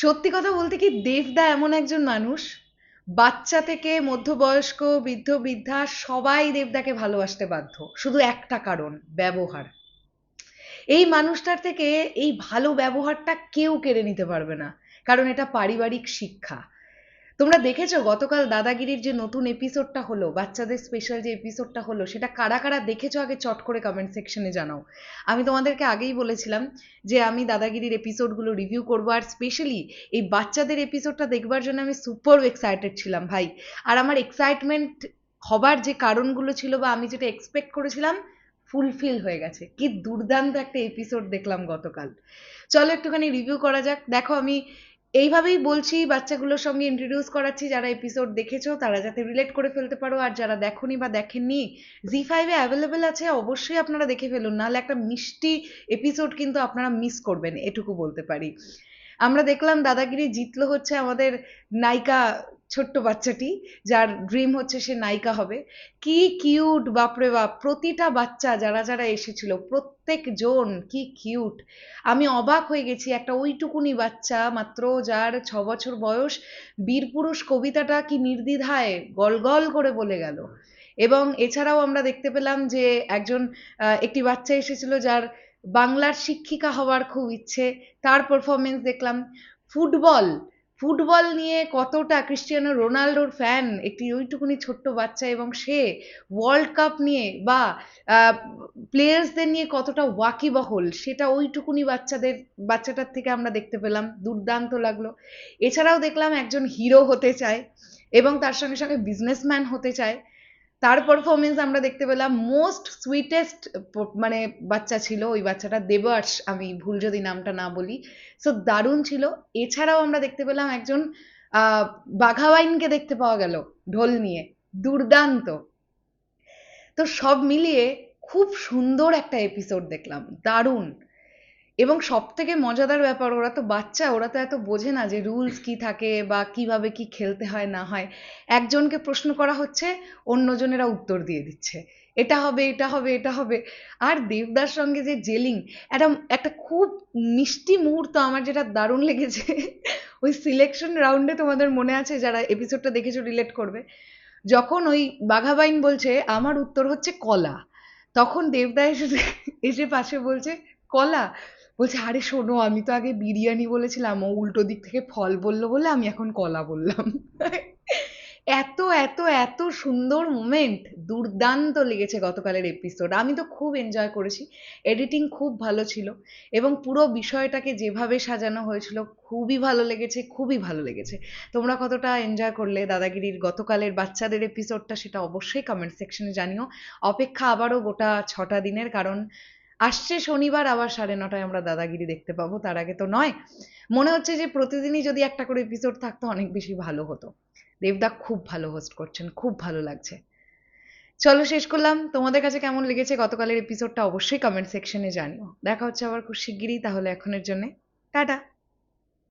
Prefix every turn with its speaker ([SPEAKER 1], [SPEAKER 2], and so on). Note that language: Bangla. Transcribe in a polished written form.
[SPEAKER 1] সত্যি কথা বলতে কি, দেবদা এমন একজন মানুষ, বাচ্চা থেকে মধ্যবয়স্ক, বৃদ্ধ বৃদ্ধা সবাই দেবদাকে ভালোবাসতে বাধ্য, শুধু একটা কারণ: ব্যবহার। এই মানুষটার থেকে এই ভালো ব্যবহারটা কেউ কেড়ে নিতে পারবে না, কারণ এটা পারিবারিক শিক্ষা। তোমরা দেখেছো গতকাল দাদাগিরির যে নতুন এপিসোডটা হলো, বাচ্চাদের স্পেশাল যে এপিসোডটা হলো, সেটা কারা কারা দেখেছো আগে চট করে কমেন্ট সেকশনে জানাও। আমি তোমাদেরকে আগেই বলেছিলাম যে আমি দাদাগিরির এপিসোডগুলো রিভিউ করবো, আর স্পেশালি এই বাচ্চাদের এপিসোডটা দেখবার জন্য আমি সুপার এক্সাইটেড ছিলাম ভাই। আর আমার এক্সাইটমেন্ট হবার যে কারণগুলো ছিল বা আমি যেটা এক্সপেক্ট করেছিলাম, ফুলফিল হয়ে গেছে। কি দুর্দান্ত একটা এপিসোড দেখলাম গতকাল। চলো একটুখানি রিভিউ করা যাক। দেখো, আমি এইভাবেই বলছি, বাচ্চাগুলোর সঙ্গে ইন্ট্রোডিউস করাচ্ছি, যারা এপিসোড দেখেছো তারা যাতে রিলেট করে ফেলতে পারো, আর যারা দেখোনি বা দেখেননি, জি5-এ অ্যাভেলেবেল আছে, অবশ্যই আপনারা দেখে ফেলুন, নাহলে একটা মিষ্টি এপিসোড কিন্তু আপনারা মিস করবেন, এটুকু বলতে পারি। আমরা দেখলাম দাদাগিরি জিতলো হচ্ছে আমাদের নায়িকা, ছোট্ট বাচ্চাটি, যার ড্রিম হচ্ছে সে নায়িকা হবে। কি কিউট, বাপরে বাপ! প্রতিটা বাচ্চা যারা যারা এসেছিল, প্রত্যেকজন কি কিউট! আমি অবাক হয়ে গেছি, একটা ওইটুকুনি বাচ্চা মাত্র, যার 6 বছর বয়স, বীরপুরুষ কবিতাটা কি নির্দ্বিধায় গল গল করে বলে গেল। এবং এছাড়াও আমরা দেখতে পেলাম যে একজন একটি বাচ্চা এসেছিল যার বাংলার শিক্ষিকা হওয়ার খুব ইচ্ছে, তার পারফরমেন্স দেখলাম। ফুটবল, ফুটবল নিয়ে কতটা ক্রিস্টিয়ানো রোনাল্ডোর ফ্যান একটি ওইটুকুনি ছোট্ট বাচ্চা, এবং সে ওয়ার্ল্ড কাপ নিয়ে বা প্লেয়ার্সদের নিয়ে কতটা ওয়াকিবহল, সেটা ওইটুকুনি বাচ্চাটার থেকে আমরা দেখতে পেলাম। দুর্দান্ত লাগলো। এছাড়াও দেখলাম একজন হিরো হতে চায় এবং তার সঙ্গে সঙ্গে বিজনেসম্যান হতে চায়, তার পারফরমেন্স আমরা দেখতে পেলাম। মোস্ট সুইটেস্ট মানে বাচ্চা ছিল ওই বাচ্চাটা, দেবার্শ, আমি ভুল যদি নামটা না বলি। সো দারুণ ছিল। এছাড়াও আমরা দেখতে পেলাম একজন বাঘাবাইনকে দেখতে পাওয়া গেল ঢোল নিয়ে, দুর্দান্ত। তো সব মিলিয়ে খুব সুন্দর একটা এপিসোড দেখলাম, দারুণ। এবং সব থেকে মজাদার ব্যাপার, ওরা তো বাচ্চা, ওরা তো এত বোঝে না যে রুলস কি থাকে বা কিভাবে কি খেলতে হয় না হয়। একজনকে প্রশ্ন করা হচ্ছে, অন্যজনেরা উত্তর দিয়ে দিচ্ছে, এটা হবে, এটা হবে, এটা হবে। আর দেবদার সঙ্গে যে জেলিং, একটা একটা খুব মিষ্টি মুহূর্ত আমার যেটা দারুণ লেগেছে, ওই সিলেকশন রাউন্ডে, তোমাদের মনে আছে যারা এপিসোডটা দেখেছো রিলেট করবে, যখন ওই বাঘাবাইন বলছে আমার উত্তর হচ্ছে কলা, তখন দেবদা এসে এসে পাশে বলছে কলা, বলছে আরে শোনো, আমি তো আগে বিরিয়ানি বলেছিলাম, ও উল্টো দিক থেকে ফল বললো বলে আমি এখন কলা বললাম। এত এত এত সুন্দর মোমেন্ট, দুর্দান্ত লেগেছে গতকালের এপিসোড। আমি তো খুব এনজয় করেছি, এডিটিং খুব ভালো ছিল, এবং পুরো বিষয়টাকে যেভাবে সাজানো হয়েছিল খুবই ভালো লেগেছে, খুবই ভালো লেগেছে। তোমরা কতটা এনজয় করলে দাদাগিরির গতকালের বাচ্চাদের এপিসোডটা, সেটা অবশ্যই কমেন্ট সেকশনে জানিও। অপেক্ষা আবারও গোটা 6টা দিনের, কারণ আসছে শনিবার আবার 9:30টায় আমরা দাদাগিরি দেখতে পাবো, তার আগে তো নয়। মনে হচ্ছে যে প্রতিদিনই যদি একটা করে এপিসোড থাকতো অনেক বেশি ভালো হতো। দেবদা খুব ভালো হোস্ট করছেন, খুব ভালো লাগছে। চলো শেষ করলাম। তোমাদের কাছে কেমন লেগেছে গতকালের এপিসোডটা অবশ্যই কমেন্ট সেকশনে জানিও। দেখা হচ্ছে আবার খুব শিগগিরই, তাহলে এখনের জন্য টাটা।